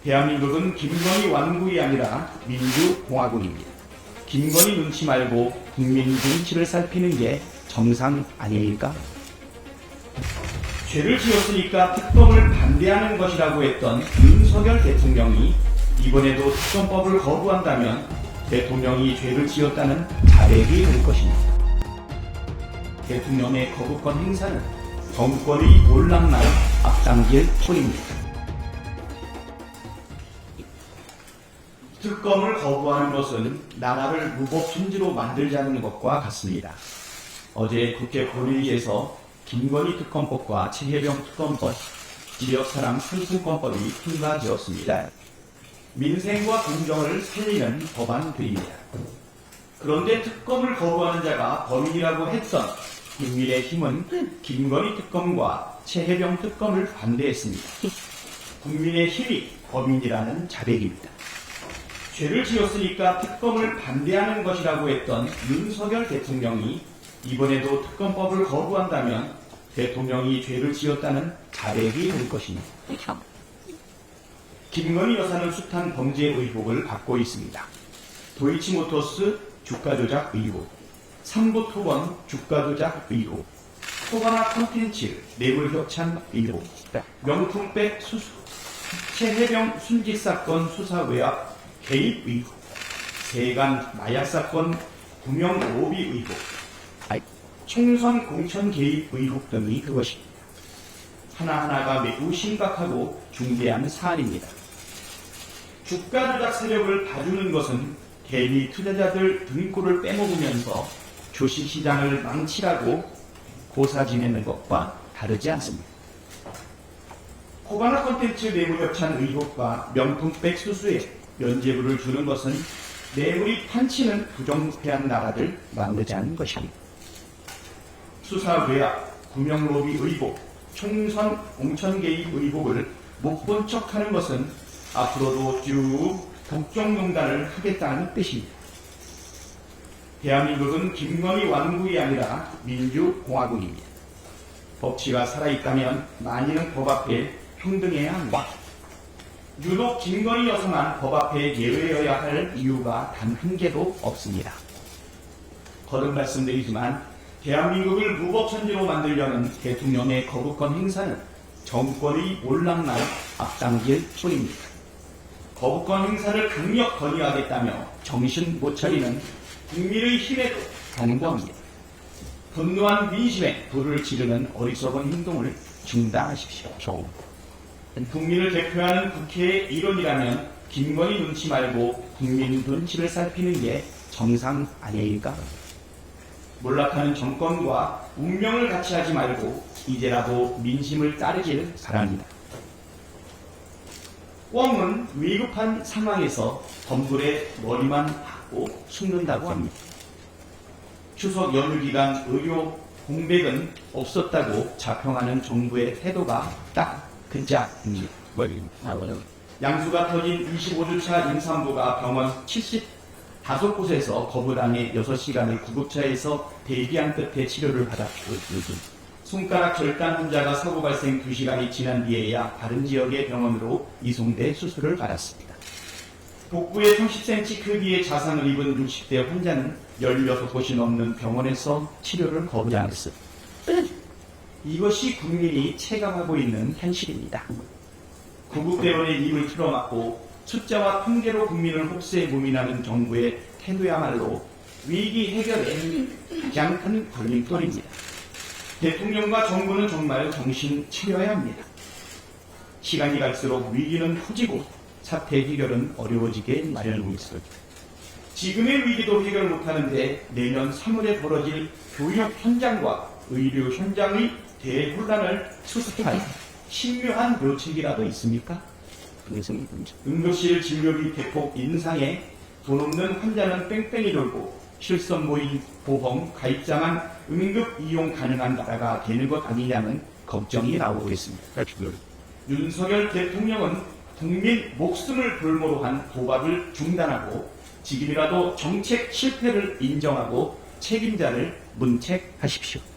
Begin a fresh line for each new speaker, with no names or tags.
대한민국은 김건희 왕국이 아니라 민주공화국입니다. 김건희 눈치 말고 국민 눈치를 살피는 게 정상 아닙니까? 죄를 지었으니까 특검을 반대하는 것이라고 했던 윤석열 대통령이 이번에도 특검법을 거부한다면 대통령이 죄를 지었다는 자백이 될 것입니다. 대통령의 거부권 행사는 정권의 올랑날 앞당길 뿐입니다. 특검을 거부하는 것은 나라를 무법천지로 만들자는 것과 같습니다. 어제 국회 본회의에서 김건희 특검법과 최혜병 특검법, 지역사람 상승권법이 통과되었습니다. 민생과 공정을 살리는 법안들입니다. 그런데 특검을 거부하는 자가 범인이라고 했던 국민의힘은 김건희 특검과 최혜병 특검을 반대했습니다. 국민의힘이 범인이라는 자백입니다. 죄를 지었으니까 특검을 반대하는 것이라고 했던 윤석열 대통령이 이번에도 특검법을 거부한다면 대통령이 죄를 지었다는 자백이 될 것입니다. 김건희 여사는 숱한 범죄 의혹을 받고 있습니다. 도이치모터스 주가 조작 의혹, 삼보토건 주가 조작 의혹, 코바나 콘텐츠 뇌물 협찬 의혹, 명품백 수수, 최혜병 순직 사건 수사 외압 개입 의혹, 세관 마약 사건 구명 로비 의혹, 총선 공천 개입 의혹 등이 그것입니다. 하나하나가 매우 심각하고 중대한 사안입니다. 주가 조작 세력을 봐주는 것은 개미 투자자들 등골을 빼먹으면서 주식시장을 망치라고 고사 지내는 것과 다르지 않습니다. 코바나 콘텐츠 뇌물 협찬 의혹과 명품백 수수에 면죄부를 주는 것은 뇌물이 판치는 부정부패한 나라를 만들자는 것입니다. 수사 외압, 구명 로비 의혹, 총선 공천 개입 의혹을 못 본 척하는 것은 앞으로도 쭉 국정농단을 하겠다는 뜻입니다. 대한민국은 김건희 왕국이 아니라 민주공화국입니다. 법치가 살아있다면 만인은 법 앞에 평등해야 합니다. 유독 김건희 여사만 법 앞에 예외여야 할 이유가 단 한 개도 없습니다. 거듭 말씀드리지만 대한민국을 무법천지로 만들려는 대통령의 거부권 행사는 정권의 올랑날 앞당길 뿐입니다. 거부권 행사를 강력 건의하겠다며 정신 못 차리는 국민의 힘에도 경고합니다. 분노한 민심에 불을 지르는 어리석은 행동을 중단하십시오. 국민을 대표하는 국회의 일원이라면 김건희 눈치 말고 국민 눈치를 살피는 게 정상 아니일까? 몰락하는 정권과 운명을 같이 하지 말고 이제라도 민심을 따르길 바랍니다. 꿩은 위급한 상황에서 덤불에 머리만 박고 숨는다고 합니다. 추석 연휴 기간 의료 공백은 없었다고 자평하는 정부의 태도가 딱 그 자입니다. 양수가 터진 25주차 임산부가 병원 75곳에서 거부당해 6시간을 구급차에서 대기한 끝에 치료를 받았고, 손가락 절단 환자가 사고 발생 2시간이 지난 뒤에야 다른 지역의 병원으로 이송돼 수술을 받았습니다. 복부에 30cm 크기의 자상을 입은 60대 환자는 16곳이 넘는 병원에서 치료를 거부당했습니다. 이것이 국민이 체감하고 있는 현실입니다. 구국대원의 입을 틀어막고 숫자와 통계로 국민을 혹세에 고민하는 정부의 태도야말로 위기 해결에 가장 큰 걸림돌입니다. 대통령과 정부는 정말 정신 차려야 합니다. 시간이 갈수록 위기는 커지고 사태 해결은 어려워지게 마련이고 있습니다. 지금의 위기도 해결 못하는데 내년 3월에 벌어질 교육 현장과 의료 현장의 대혼란을 수습할 신묘한 묘책이라도 있습니까? 응급실 진료비 대폭 인상에 돈 없는 환자는 뺑뺑이 돌고 실손 모임 보험 가입장한 응급 이용 가능한 나라가 되는 것 아니냐는 걱정이 나오고 있습니다. 윤석열 대통령은 국민 목숨을 볼모로 한 도박을 중단하고 지금이라도 정책 실패를 인정하고 책임자를 문책하십시오.